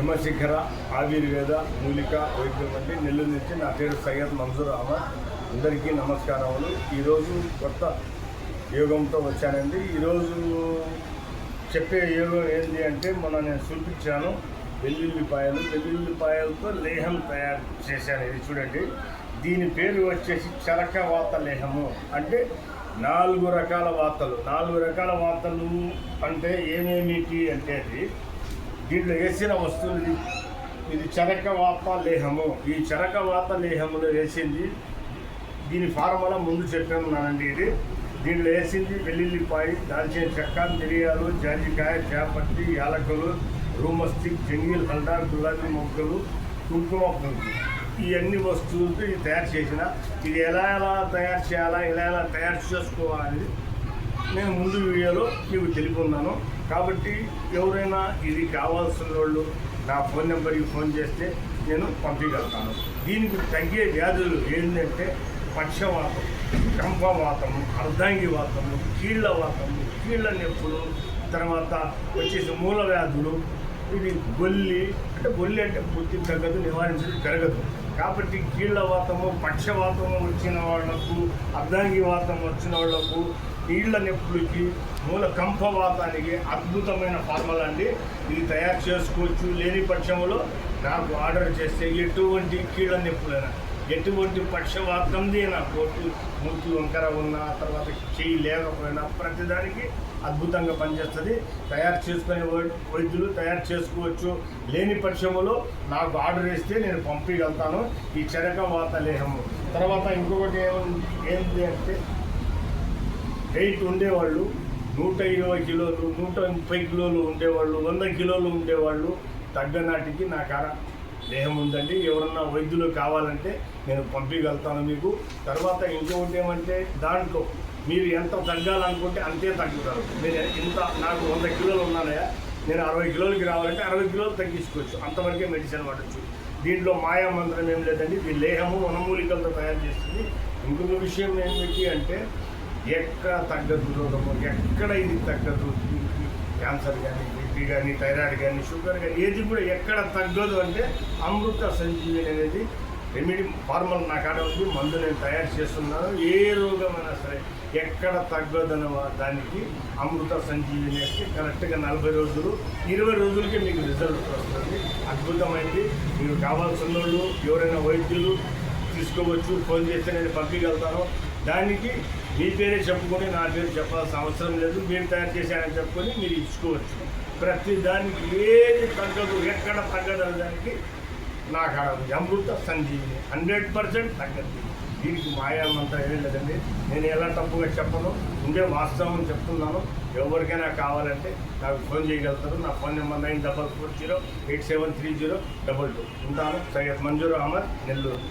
హిమశిఖర ఆయుర్వేద మూలిక వైద్యం అంటే నెల్లూరు నుంచి. నా పేరు సయ్యద్ మంజూర్ అహ్మద్. అందరికీ నమస్కారములు. ఈరోజు కొత్త యోగంతో వచ్చానండి. ఈరోజు చెప్పే యోగం ఏంటి అంటే, మొన్న నేను చూపించాను వెల్లుల్లిపాయలతో లేహం తయారు చేశాను. ఇది చూడండి, దీని పేరు వచ్చేసి చరక వాత లేహము. అంటే 4 రకాల వాతలు. 4 రకాల వాతలు అంటే ఏమేమిటి అంటే, అది దీంట్లో వేసిన వస్తువులు. ఇది చరక వాత లేహము. ఈ చరక వాత లేహములో వేసింది, దీని ఫార్ములా ముందు చెప్పానండి. ఇది దీంట్లో వేసింది వెల్లుల్లిపాయ, దాల్చిన చెక్క, మిరియాలు, జాజికాయ, చేపత్తి, యాలకులు, రూమస్టిక్, జంగిల్ హల్డా, గులాబీ మొగ్గలు, కుంకుమ పువ్వు. ఈ అన్ని వస్తువులతో ఇది తయారు చేసిన. ఇది ఎలా తయారు చేయాలా, ఎలా తయారు చేసుకోవాలని నేను ముందు వీడియోలో మీకు తెలుపున్నాను. కాబట్టి ఎవరైనా ఇది కావాల్సిన వాళ్ళు నా ఫోన్ నెంబర్కి ఫోన్ చేస్తే నేను పంపించగలుగుతాను. దీనికి తగ్గే వ్యాధులు ఏంటంటే పక్షవాతం, కంపవాతము, అర్ధాంగి వాతము, కీళ్ళ వాతము, కీళ్ళ నొప్పులు, తర్వాత వచ్చేసి మూల వ్యాధులు. ఇది బొల్లి అంటే పూర్తి తగ్గదు, నివారించడం జరగదు. కాబట్టి కీళ్ళ వాతము, పక్షవాతము వచ్చిన వాళ్లకు, అర్ధాంగి వాతం వచ్చిన వాళ్లకు, కీళ్ళ నొప్పులకి, మూల కంపవాతానికి అద్భుతమైన ఫార్ములా అండి. ఇది తయారు చేసుకోవచ్చు. లేని పక్షంలో నాకు ఆర్డర్ చేస్తే ఎటువంటి కీళ్ళ నొప్పులైనా, ఎటువంటి పక్షవాతంది నా మూర్తి వంకర ఉన్నా, తర్వాత చెయ్యి లేకపోయినా ప్రతిదానికి అద్భుతంగా పనిచేస్తుంది. తయారు చేసుకునే వైద్యులు తయారు చేసుకోవచ్చు. లేని పక్షంలో నాకు ఆర్డర్ ఇస్తే నేను పంపించగలుగుతాను. ఈ చరక వాత లేహము. తర్వాత ఇంకొకటి ఏంటి అంటే, వెయిట్ ఉండేవాళ్ళు 120 కిలోలు, 130 కిలోలు ఉండేవాళ్ళు, 100 కిలోలు ఉండేవాళ్ళు తగ్గనాటికి నా కాడ దేహం ఉందండి. ఎవరన్నా వైద్యులు కావాలంటే నేను పంపించగలుగుతాను మీకు. తర్వాత ఇంకొకటి ఏమంటే, దాంట్లో మీరు ఎంత తగ్గాలనుకుంటే అంతే తగ్గుతారు. మీరు నాకు 100 కిలోలు ఉన్నాయా, నేను 60 కిలోలకి రావాలంటే 60 కిలోలు తగ్గించుకోవచ్చు. అంతవరకే మెడిసిన్ వాడచ్చు. దీంట్లో మాయా మంత్రం ఏం లేదండి. ఇది లేహము వనమూలికలతో తయారు చేస్తుంది. ఇంకొక విషయం ఏమిటి అంటే, ఎక్కడ తగ్గదు రోగము, ఎక్కడ ఇది తగ్గదు. క్యాన్సర్ కానీ, బీపీ కానీ, థైరాయిడ్ కానీ, షుగర్ కానీ, ఏది కూడా ఎక్కడ తగ్గదు అంటే అమృత సంజీవిని అనేది రెమెడీ ఫార్ములా నా కాడ ఉంది. మందు నేను తయారు చేస్తున్నాను. ఏ రోగమైనా సరే ఎక్కడ తగ్గదన్న దానికి అమృత సంజీవిని వేస్తే కరెక్ట్గా 40 రోజులు, 20 రోజులకి మీకు రిజల్ట్ వస్తుంది. అద్భుతమైంది. మీకు కావాల్సిన వాళ్ళు ఎవరైనా వైద్యులు తీసుకోవచ్చు. ఫోన్ చేస్తే నేను పంపించగలుగుతాను. దానికి మీ పేరే చెప్పుకొని నా పేరు చెప్పాల్సిన అవసరం లేదు. మీరు తయారు చేశారని చెప్పుకొని మీరు ఇచ్చుకోవచ్చు. ప్రతి దానికి ఏది తగ్గదు, ఎక్కడ తగ్గదు దానికి నా కాడ అమృత సంజీవిని 100% తగ్గదు. దీనికి మాయామంతా ఏం లేదండి. నేను ఎలా తప్పుగా చెప్పను, ఉండే వాస్తవం చెప్తున్నాను. ఎవరికైనా కావాలంటే నాకు ఫోన్ చేయగలుగుతారు. నా ఫోన్ నెంబర్ 9440873022. ఉంటాను. సయ్యద్ మంజూర్ అహ్మద్, నెల్లూరు.